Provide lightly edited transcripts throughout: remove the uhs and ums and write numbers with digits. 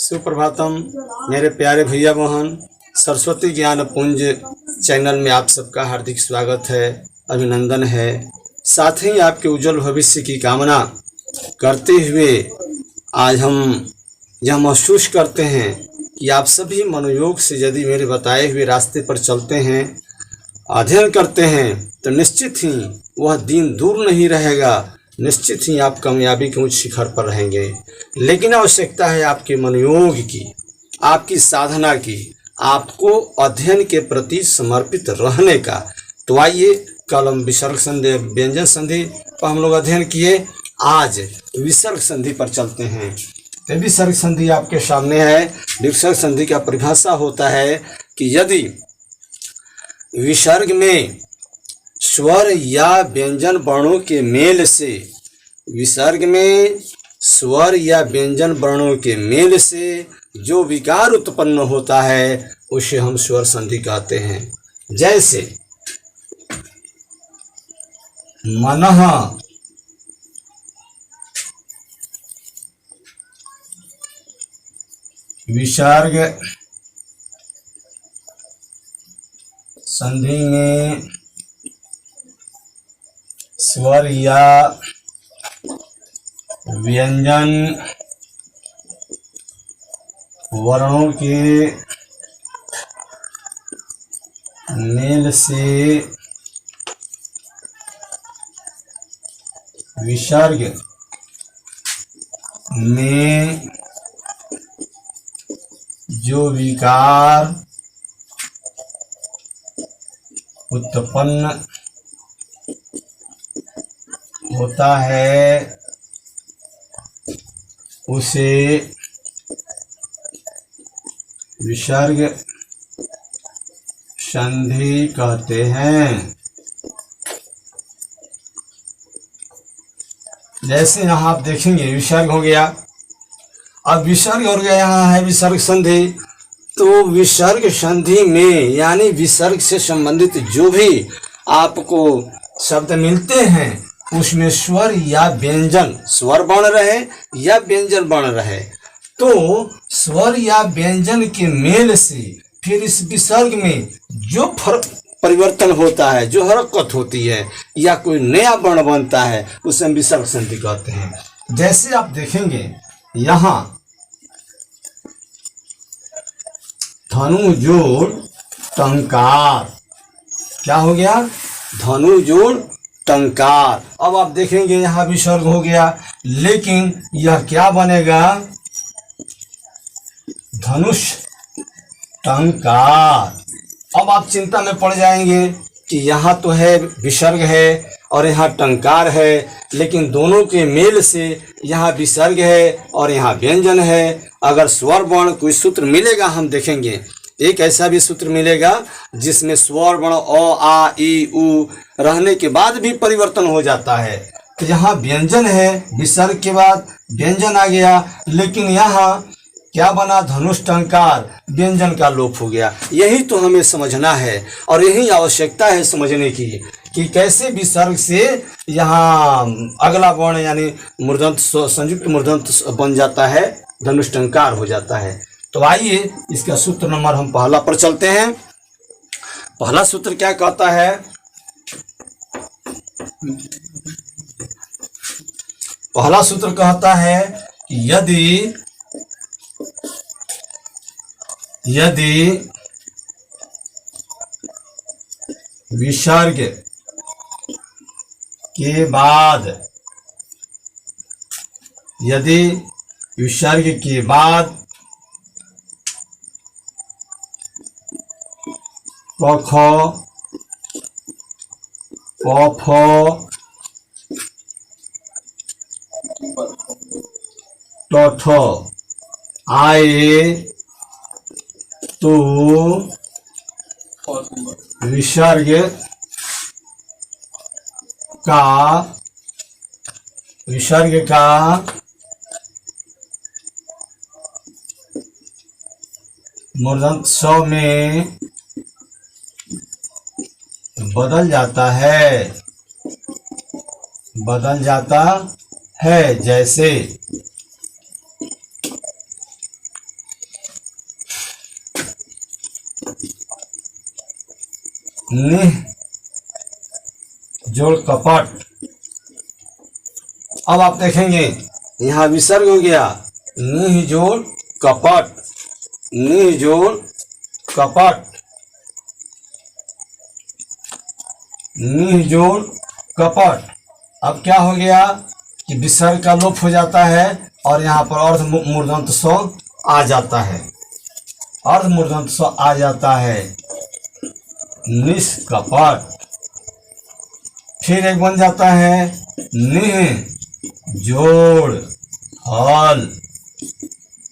सुप्रभातम मेरे प्यारे भैया बहन। सरस्वती ज्ञान पुंज चैनल में आप सबका हार्दिक स्वागत है, अभिनंदन है। साथ ही आपके उज्जवल भविष्य की कामना करते हुए आज हम यह महसूस करते हैं कि आप सभी मनोयोग से यदि मेरे बताए हुए रास्ते पर चलते हैं, अध्ययन करते हैं, तो निश्चित ही वह दिन दूर नहीं रहेगा। निश्चित ही आप कामयाबी के उच्च शिखर पर रहेंगे। लेकिन आवश्यकता है आपके मनोयोग की, आपकी साधना की, आपको अध्ययन के प्रति समर्पित रहने का। तो आइए, कल हम विसर्ग संधि व्यंजन संधि पर हम लोग अध्ययन किए, आज विसर्ग संधि पर चलते हैं। तो विसर्ग संधि आपके सामने है। विसर्ग संधि का परिभाषा होता है कि यदि विसर्ग में स्वर या व्यंजन वर्णों के मेल से, विसर्ग में स्वर या व्यंजन वर्णों के मेल से जो विकार उत्पन्न होता है उसे हम स्वर संधि कहते हैं। जैसे मनः, विसर्ग संधि में स्वर या व्यंजन वर्णों के मेल से विसर्ग में जो विकार उत्पन्न होता है उसे विसर्ग संधि कहते हैं। जैसे यहाँ आप देखेंगे विसर्ग हो गया, अब विसर्ग हो गया, यहाँ है विसर्ग संधि। तो विसर्ग संधि में यानी विसर्ग से संबंधित जो भी आपको शब्द मिलते हैं उसमें स्वर या व्यंजन, स्वर वर्ण रहे या व्यंजन वर्ण रहे, तो स्वर या व्यंजन के मेल से फिर इस विसर्ग में जो परिवर्तन होता है, जो हरकत होती है या कोई नया वर्ण बनता है उसे हम विसर्ग संधि कहते हैं। जैसे आप देखेंगे यहाँ धनु जोड़ टंकार, क्या हो गया? धनु जोड़ टंकार। अब आप देखेंगे यहाँ विसर्ग हो गया, लेकिन यह क्या बनेगा? धनुष टंकार। अब आप चिंता में पड़ जाएंगे कि यहाँ तो है विसर्ग है और यहाँ टंकार है, लेकिन दोनों के मेल से यहाँ विसर्ग है और यहाँ व्यंजन है। अगर स्वर वर्ण कोई सूत्र मिलेगा, हम देखेंगे एक ऐसा भी सूत्र मिलेगा जिसमें स्वर वर्ण अ आ ई उ रहने के बाद भी परिवर्तन हो जाता है। तो यहाँ व्यंजन है, विसर्ग के बाद व्यंजन आ गया, लेकिन यहाँ क्या बना? धनुष टंकार, व्यंजन का लोप हो गया। यही तो हमें समझना है और यही आवश्यकता है समझने की कि कैसे विसर्ग से यहाँ अगला वर्ण यानी मूर्धन्य संयुक्त मूर्धन्य बन जाता है, धनुष टंकार हो जाता है। तो आइए इसका सूत्र नंबर हम पहला पर चलते हैं। पहला सूत्र क्या कहता है? पहला सूत्र कहता है कि यदि विसर्ग के बाद, यदि विसर्ग के बाद क ख प फ ट ठ आए तो विसर्ग का मूर्धन्य स में बदल जाता है, जैसे निह जोड़ कपट। अब आप देखेंगे यहाँ विसर्ग हो गया, निह जोड़ कपट, निह जोड़ कपट, निह जोड़ कपट। अब क्या हो गया कि विसर्ग का लोप हो जाता है और यहाँ पर अर्ध मूर्धन्त स्व आ जाता है, अर्ध मूर्धन्त स्व आ जाता है, निष्कपट। फिर एक बन जाता है निह जोड़ फल।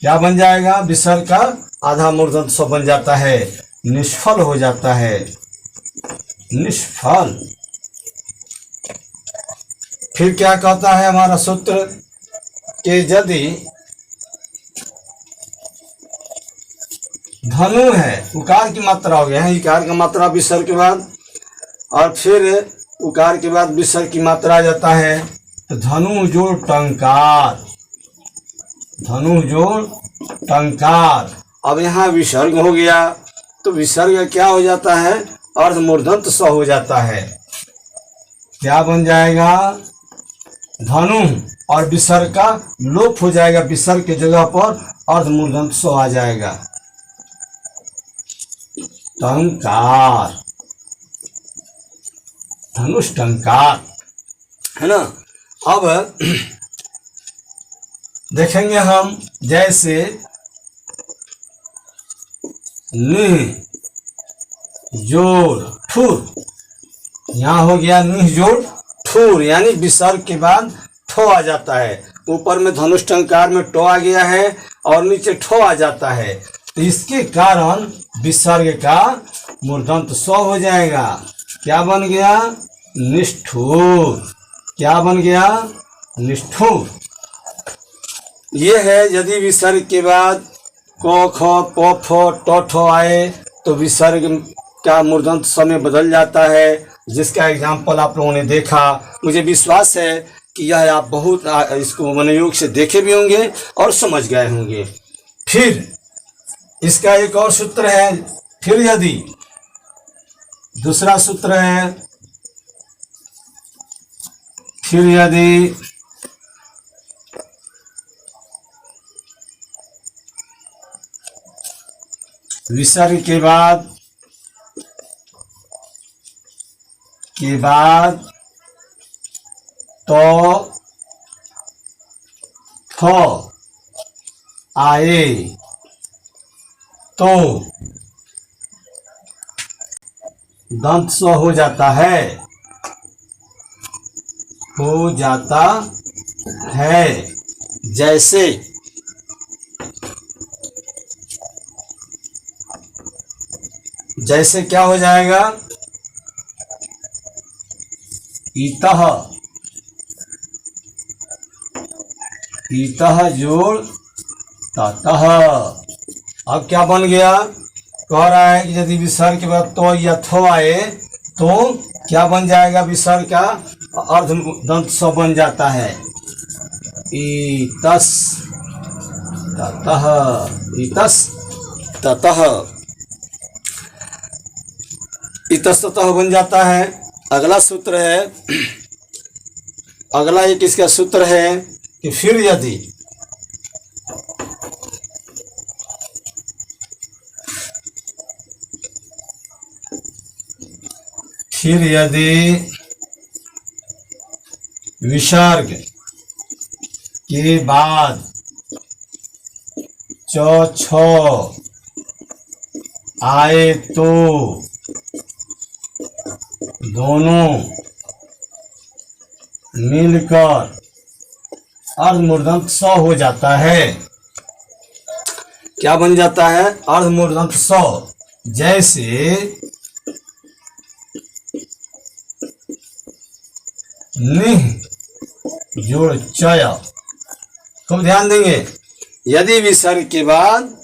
क्या बन जाएगा, विसर्ग का आधा मूर्धन्त स्व बन जाता है, निष्फल हो जाता है, निष्फल। फिर क्या कहता है हमारा सूत्र कि यदि धनु है, उकार की मात्रा हो गया है, इकार का मात्रा विसर्ग के बाद और फिर उकार के बाद विसर्ग की मात्रा आ जाता है, तो धनु जोड़ टंकार, धनु जोड़ टंकार। अब यहाँ विसर्ग हो गया तो विसर्ग क्या हो जाता है, अर्ध मूर्धन्त स्व हो जाता है। क्या बन जाएगा, धनु और विसर्ग का लोप हो जाएगा, विसर्ग के जगह पर अर्ध मूर्धन्त स्व आ जाएगा, टंकार, धनुष टंकार, है ना। अब देखेंगे हम जैसे निह जोड़ ठुर, यहाँ हो गया निह जोड़ ठुर, यानी विसर्ग के बाद ठो आ जाता है, ऊपर में धनुष टंकार में टो आ गया है और नीचे ठो आ जाता है, तो इसके कारण विसर्ग का मूर्धन्त स्व हो जाएगा। क्या बन गया, निष्ठुर। क्या बन गया, निष्ठुर। ये है यदि विसर्ग के बाद क ख प फ ट ठ आए तो विसर्ग का मूर्धन्त स्व में बदल जाता है, जिसका एग्जाम्पल आप लोगों ने देखा। मुझे विश्वास है कि यह आप बहुत इसको मनोयोग से देखे भी होंगे और समझ गए होंगे। फिर इसका एक और सूत्र है, फिर यदि दूसरा सूत्र है, फिर यदि विसर्ग के बाद तो थ आए तो दंत स्व हो जाता है, हो जाता है। जैसे जैसे क्या हो जाएगा, इतः, इतः जोड़ ततः। अब क्या बन गया, कह रहा है कि यदि विसर्ग के बाद तो या थो आए तो क्या बन जाएगा, विसर्ग का अर्ध दंत स्व बन जाता है, इतस ततः, इतस ततः, इतस्ततः बन जाता है। अगला सूत्र है, अगला एक इसका सूत्र है कि फिर यदि विसर्ग के बाद च छ आए तो दोनों मिलकर अर्ध मूर्धन्त स्व हो जाता है। क्या बन जाता है, अर्ध मूर्धन्त स्व। जैसे निह जोड़ चय। खूब ध्यान देंगे, यदि विसर्ग के बाद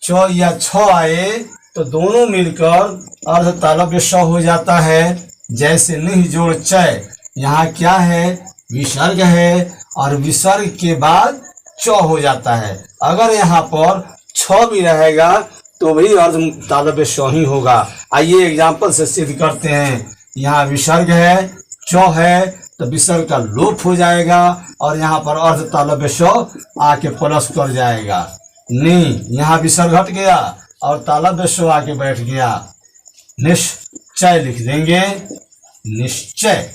च या छ आए तो दोनों मिलकर अर्ध तालव्य स्व हो जाता है। जैसे निह जोड़ चय, यहाँ क्या है, विसर्ग है और विसर्ग के बाद च हो जाता है। अगर यहाँ पर छ भी रहेगा तो वही अर्ध तालव्य स्व ही होगा। आइए एग्जाम्पल से सिद्ध करते हैं। यहाँ विसर्ग है, च है, तो विसर्ग का लोप हो जाएगा और यहाँ पर अर्ध तालव्य स्व आके प्लस कर जाएगा। नी, यहाँ विसर्ग हट गया और तालव्य स्व आके बैठ गया। निश्चय लिख देंगे, निश्चय।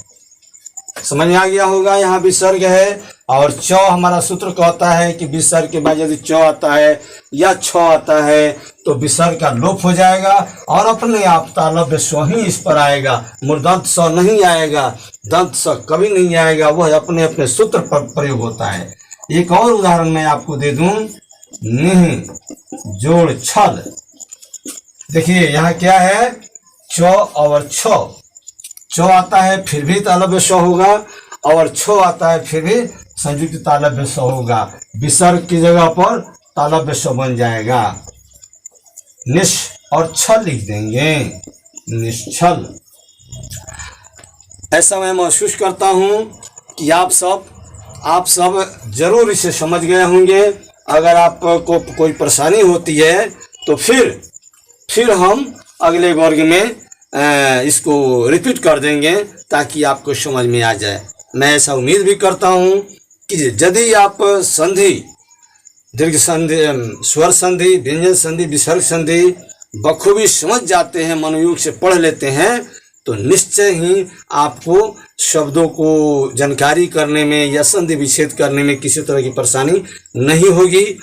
समझ में आ गया होगा। यहाँ विसर्ग है और च हमारा सूत्र कहता है कि विसर्ग के बाद यदि च आता है या छ आता है तो विसर्ग का लोप हो जाएगा और अपने आप तालव्य स्व ही इस पर आएगा। मूर्धन्त स नहीं आएगा, दंत स कभी नहीं आएगा, वह अपने अपने सूत्र पर प्रयोग होता है। एक और उदाहरण मैं आपको दे दूं, निह जोड़ छल। देखिए यहाँ क्या है, च और छ। च आता है फिर भी तालव्य स्व होगा और छ आता है फिर भी संयुक्त तालव्य स्व होगा। विसर्ग की जगह पर तालव्य स्व बन जाएगा। निश और छल लिख देंगे, निश्छल। ऐसा मैं महसूस करता हूं कि आप सब जरूर इसे समझ गए होंगे। अगर आपको कोई परेशानी होती है तो फिर हम अगले वर्ग में इसको रिपीट कर देंगे ताकि आपको समझ में आ जाए। मैं ऐसा उम्मीद भी करता हूं कि यदि आप संधि, दीर्घ संधि, स्वर संधि, व्यंजन संधि, विसर्ग संधि बखूबी समझ जाते हैं, मनोयोग से पढ़ लेते हैं, तो निश्चय ही आपको शब्दों को जानकारी करने में या संधि विच्छेद करने में किसी तरह की परेशानी नहीं होगी।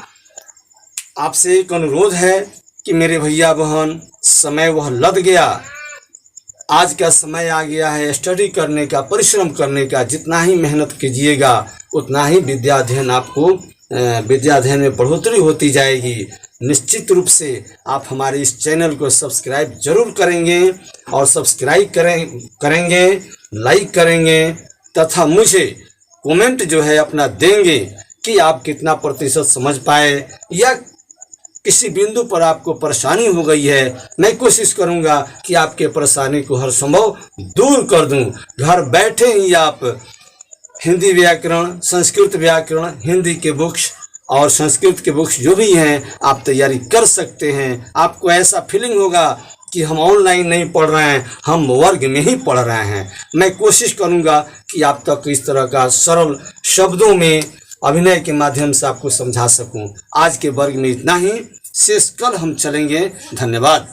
आपसे एक अनुरोध है कि मेरे भैया बहन, समय वह लद गया, आज का समय आ गया है स्टडी करने का, परिश्रम करने का। जितना ही मेहनत कीजिएगा उतना ही विद्या अध्ययन में बढ़ोतरी होती जाएगी। निश्चित रूप से आप हमारे इस चैनल को सब्सक्राइब जरूर करेंगे और सब्सक्राइब करेंगे, लाइक करेंगे तथा मुझे कमेंट जो है अपना देंगे कि आप कितना प्रतिशत समझ पाए या किसी बिंदु पर आपको परेशानी हो गई है। मैं कोशिश करूंगा कि आपके परेशानी को हर संभव दूर कर दूं। घर बैठे ही आप हिंदी व्याकरण, संस्कृत व्याकरण, हिंदी के बुक्स और संस्कृत के बुक्स जो भी हैं आप तैयारी कर सकते हैं। आपको ऐसा फीलिंग होगा कि हम ऑनलाइन नहीं पढ़ रहे हैं, हम वर्ग में ही पढ़ रहे हैं। मैं कोशिश करूंगा कि आप तक इस तरह का सरल शब्दों में अभिनय के माध्यम से आपको समझा सकूं। आज के वर्ग में इतना ही, शेष कल हम चलेंगे। धन्यवाद।